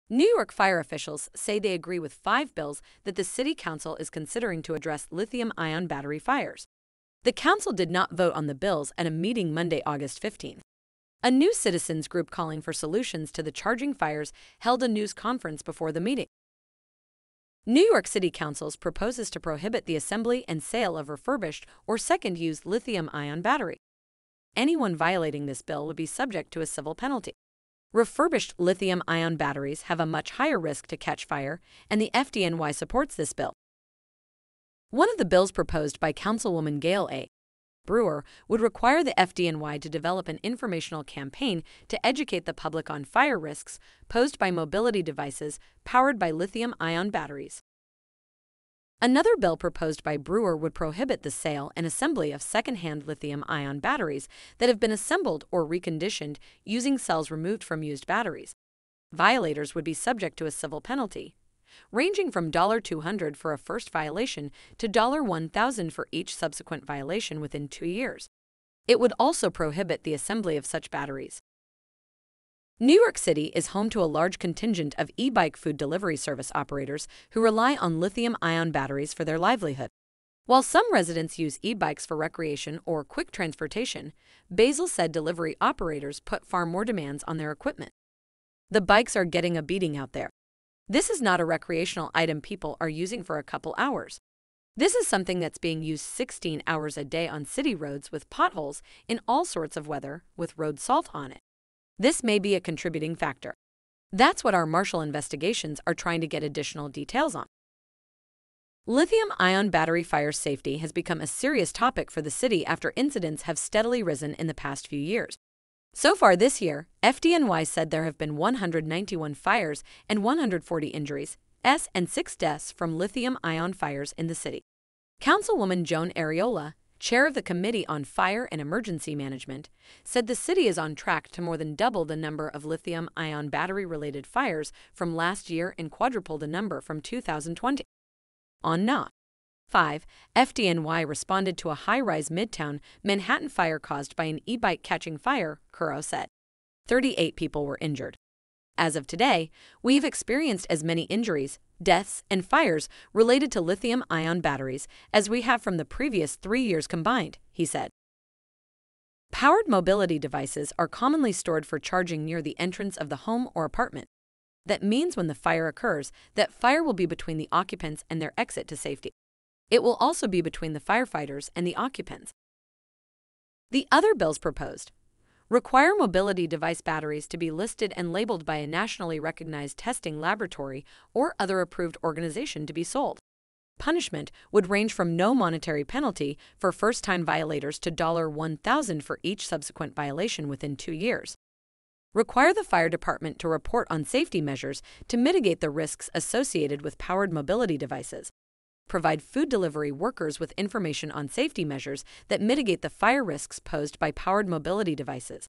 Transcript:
New York fire officials say they agree with 5 bills that the city council is considering to address lithium-ion battery fires. The council did not vote on the bills at a meeting Monday, August 15th. A new citizens group calling for solutions to the charging fires held a news conference before the meeting. New York City Council proposes to prohibit the assembly and sale of refurbished or second-use lithium-ion battery. Anyone violating this bill would be subject to a civil penalty. Refurbished lithium-ion batteries have a much higher risk to catch fire, and the FDNY supports this bill. One of the bills proposed by Councilwoman Gail A. Brewer would require the FDNY to develop an informational campaign to educate the public on fire risks posed by mobility devices powered by lithium-ion batteries. Another bill proposed by Brewer would prohibit the sale and assembly of second-hand lithium-ion batteries that have been assembled or reconditioned using cells removed from used batteries. Violators would be subject to a civil penalty, ranging from $200 for a first violation to $1,000 for each subsequent violation within 2 years. It would also prohibit the assembly of such batteries. New York City is home to a large contingent of e-bike food delivery service operators who rely on lithium-ion batteries for their livelihood. While some residents use e-bikes for recreation or quick transportation, Basil said delivery operators put far more demands on their equipment. The bikes are getting a beating out there. This is not a recreational item people are using for a couple hours. This is something that's being used 16 hours a day on city roads with potholes in all sorts of weather with road salt on it. This may be a contributing factor. That's what our Marshall investigations are trying to get additional details on. Lithium-ion battery fire safety has become a serious topic for the city after incidents have steadily risen in the past few years. So far this year, FDNY said there have been 191 fires and 140 injuries, and 6 deaths from lithium-ion fires in the city. Councilwoman Joan Ariola, chair of the Committee on Fire and Emergency Management, said the city is on track to more than double the number of lithium-ion battery-related fires from last year and quadruple the number from 2020. On Nov. 5, FDNY responded to a high-rise Midtown Manhattan fire caused by an e-bike catching fire, Curro said. 38 people were injured. As of today, we've experienced as many injuries, deaths, and fires related to lithium-ion batteries as we have from the previous 3 years combined, he said. Powered mobility devices are commonly stored for charging near the entrance of the home or apartment. That means when the fire occurs, that fire will be between the occupants and their exit to safety. It will also be between the firefighters and the occupants. The other bills proposed require mobility device batteries to be listed and labeled by a nationally recognized testing laboratory or other approved organization to be sold. Punishment would range from no monetary penalty for first-time violators to $1,000 for each subsequent violation within 2 years. Require the fire department to report on safety measures to mitigate the risks associated with powered mobility devices. Provide food delivery workers with information on safety measures that mitigate the fire risks posed by powered mobility devices.